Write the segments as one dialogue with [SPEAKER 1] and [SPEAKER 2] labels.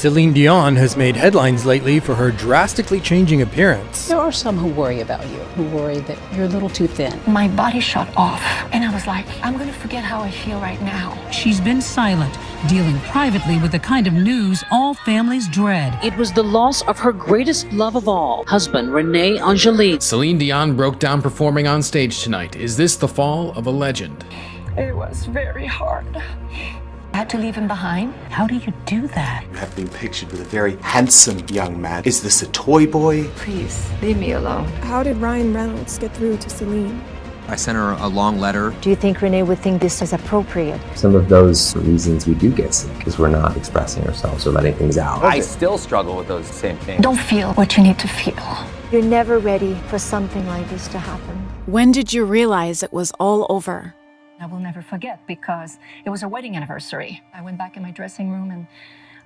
[SPEAKER 1] Celine Dion has made headlines lately for her drastically changing appearance.
[SPEAKER 2] There are some who worry about you, who worry that you're a little too thin.
[SPEAKER 3] My body shut off, and I was like, I'm gonna forget how I feel right now.
[SPEAKER 4] She's been silent, dealing privately with the kind of news all families dread.
[SPEAKER 5] It was the loss of her greatest love of all, husband René Angélil.
[SPEAKER 6] Celine Dion broke down performing on stage tonight. Is this the fall of a legend?
[SPEAKER 3] It was very hard. I had to leave him behind.
[SPEAKER 4] How do you do that?
[SPEAKER 7] You have been pictured with a very handsome young man. Is this a toy boy?
[SPEAKER 3] Please, leave me alone.
[SPEAKER 8] How did Ryan Reynolds get through to Celine?
[SPEAKER 9] I sent her a long letter.
[SPEAKER 10] Do you think René would think this is appropriate?
[SPEAKER 11] Some of those reasons we do get sick because we're not expressing ourselves or letting things out.
[SPEAKER 12] I still struggle with those same things.
[SPEAKER 3] Don't feel what you need to feel.
[SPEAKER 10] You're never ready for something like this to happen.
[SPEAKER 13] When did you realize it was all over?
[SPEAKER 3] I will never forget because it was our wedding anniversary. I went back in my dressing room and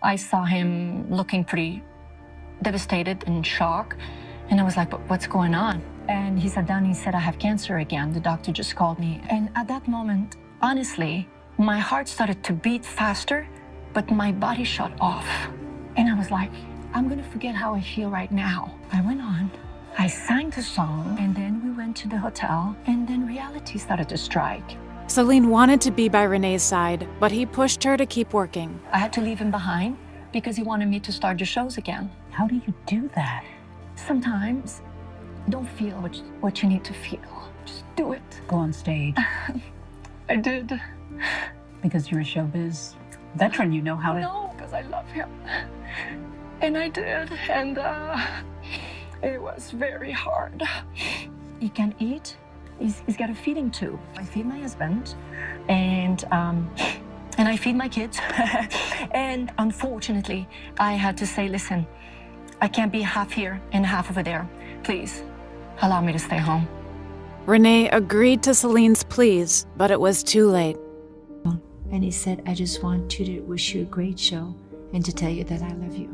[SPEAKER 3] I saw him looking pretty devastated and in shock. And I was like, but what's going on? And he sat down and he said, I have cancer again. The doctor just called me. And at that moment, honestly, my heart started to beat faster, but my body shut off. And I was like, I'm gonna forget how I feel right now. I went on, I sang the song, and then we went to the hotel, and then reality started to strike.
[SPEAKER 13] Celine wanted to be by René's side, but he pushed her to keep working.
[SPEAKER 3] I had to leave him behind because he wanted me to start the shows again.
[SPEAKER 4] How do you do that?
[SPEAKER 3] Sometimes, don't feel what you need to feel. Just do it.
[SPEAKER 4] Go on stage.
[SPEAKER 3] I did.
[SPEAKER 4] Because you're a showbiz veteran, you know how to...
[SPEAKER 3] No, because I love him. And I did, and it was very hard. He can't eat. He's got a feeding tube. I feed my husband, and I feed my kids. And unfortunately, I had to say, listen, I can't be half here and half over there. Please, allow me to stay home.
[SPEAKER 13] René agreed to Celine's pleas, but it was too late.
[SPEAKER 10] And he said, I just want to wish you a great show and to tell you that I love you.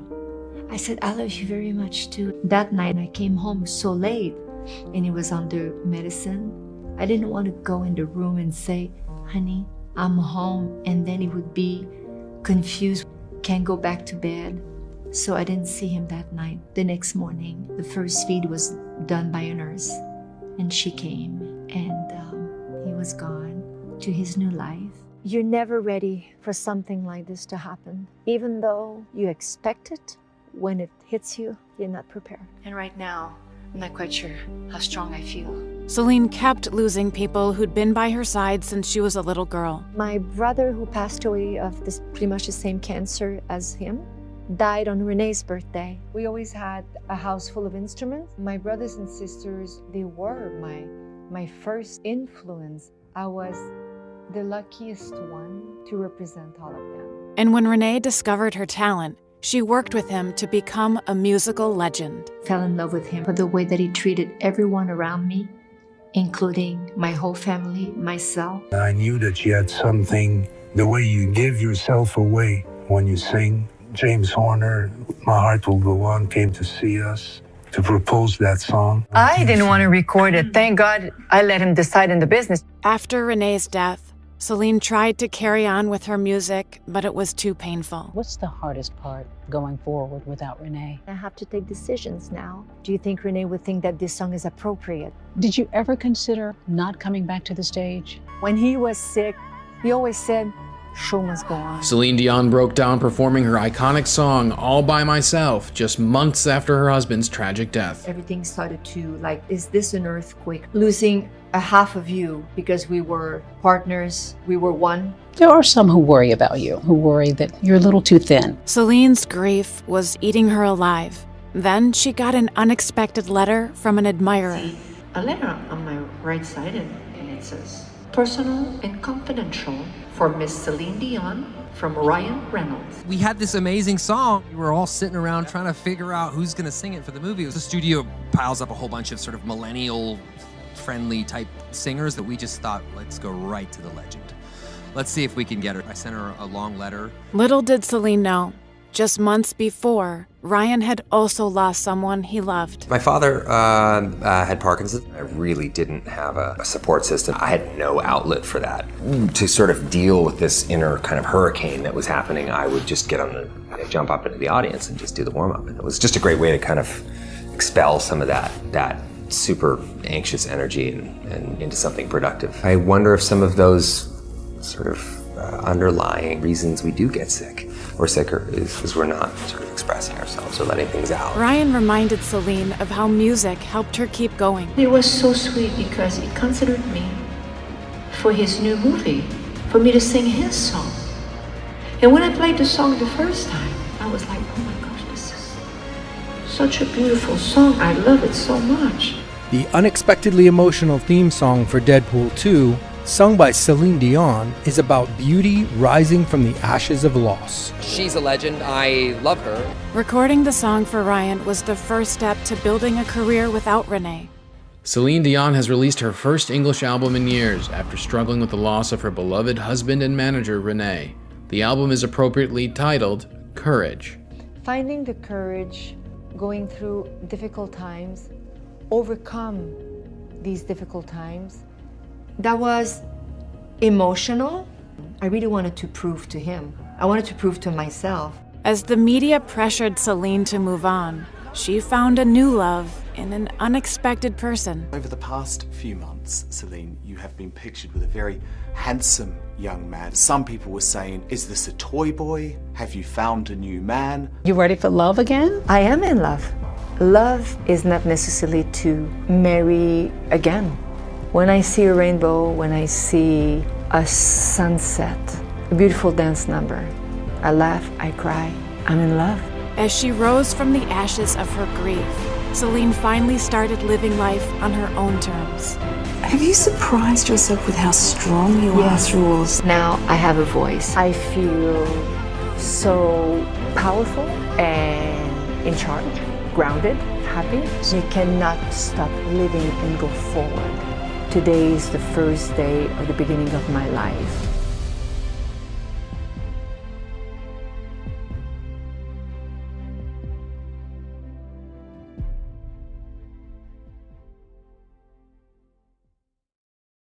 [SPEAKER 10] I said, I love you very much too. That night I came home so late and he was under medicine. I didn't want to go in the room and say, honey, I'm home. And then he would be confused, can't go back to bed. So I didn't see him that night. The next morning, the first feed was done by a nurse. And she came and he was gone to his new life. You're never ready for something like this to happen. Even though you expect it, when it hits you, you're not prepared. And right now, I'm not quite sure how strong I feel.
[SPEAKER 13] Celine kept losing people who'd been by her side since she was a little girl.
[SPEAKER 10] My brother, who passed away of this pretty much the same cancer as him, died on René's birthday. We always had a house full of instruments. My brothers and sisters, they were my first influence. I was the luckiest one to represent all of them.
[SPEAKER 13] And when René discovered her talent, she worked with him to become a musical legend.
[SPEAKER 10] Fell in love with him for the way that he treated everyone around me, including my whole family, myself.
[SPEAKER 14] I knew that you had something, the way you give yourself away when you sing. James Horner, My Heart Will Go On, came to see us to propose that song.
[SPEAKER 3] I didn't want to record it. Thank God I let him decide in the business.
[SPEAKER 13] After René's death, Celine tried to carry on with her music, but it was too painful.
[SPEAKER 2] What's the hardest part going forward without René?
[SPEAKER 10] I have to take decisions now. Do you think René would think that this song is appropriate?
[SPEAKER 2] Did you ever consider not coming back to the stage?
[SPEAKER 10] When he was sick, he always said, show must go on.
[SPEAKER 6] Celine Dion broke down performing her iconic song, All By Myself, just months after her husband's tragic death.
[SPEAKER 10] Everything started to, like, is this an earthquake? Losing a half of you because we were partners, we were one.
[SPEAKER 2] There are some who worry about you, who worry that you're a little too thin.
[SPEAKER 13] Celine's grief was eating her alive. Then she got an unexpected letter from an admirer.
[SPEAKER 5] See a letter on my right side, and it says, personal and confidential for Miss Celine Dion from Ryan Reynolds.
[SPEAKER 9] We had this amazing song. We were all sitting around trying to figure out who's going to sing it for the movie. The studio piles up a whole bunch of sort of millennial friendly type singers that we just thought, let's go right to the legend. Let's see if we can get her. I sent her a long letter.
[SPEAKER 13] Little did Celine know, just months before, Ryan had also lost someone he loved.
[SPEAKER 11] My father had Parkinson's. I really didn't have a support system. I had no outlet for that. To sort of deal with this inner kind of hurricane that was happening, I would just get on to jump up into the audience and just do the warm-up. And it was just a great way to kind of expel some of that super anxious energy and into something productive. I wonder if some of those sort of underlying reasons we do get sick or sicker is we're not sort of expressing ourselves or letting things out.
[SPEAKER 13] Ryan reminded Céline of how music helped her keep going.
[SPEAKER 5] It was so sweet because he considered me for his new movie, for me to sing his song. And when I played the song the first time, I was like, oh my gosh, this is such a beautiful song. I love it so much.
[SPEAKER 1] The unexpectedly emotional theme song for Deadpool 2, sung by Celine Dion, is about beauty rising from the ashes of loss.
[SPEAKER 12] She's a legend. I love her.
[SPEAKER 13] Recording the song for Ryan was the first step to building a career without René.
[SPEAKER 6] Celine Dion has released her first English album in years after struggling with the loss of her beloved husband and manager, René. The album is appropriately titled Courage.
[SPEAKER 10] Finding the courage, going through difficult times, overcome these difficult times. That was emotional. I really wanted to prove to him. I wanted to prove to myself.
[SPEAKER 13] As the media pressured Céline to move on, she found a new love in an unexpected person.
[SPEAKER 7] Over the past few months, Celine, you have been pictured with a very handsome young man. Some people were saying, is this a toy boy? Have you found a new man?
[SPEAKER 2] You ready for love again?
[SPEAKER 10] I am in love. Love is not necessarily to marry again. When I see a rainbow, when I see a sunset, a beautiful dance number, I laugh, I cry, I'm in love.
[SPEAKER 13] As she rose from the ashes of her grief, Céline finally started living life on her own terms.
[SPEAKER 15] Have you surprised yourself with how strong you are through all this?
[SPEAKER 10] Now I have a voice. I feel so powerful and in charge, grounded, happy. You cannot stop living and go forward. Today is the first day of the beginning of my life.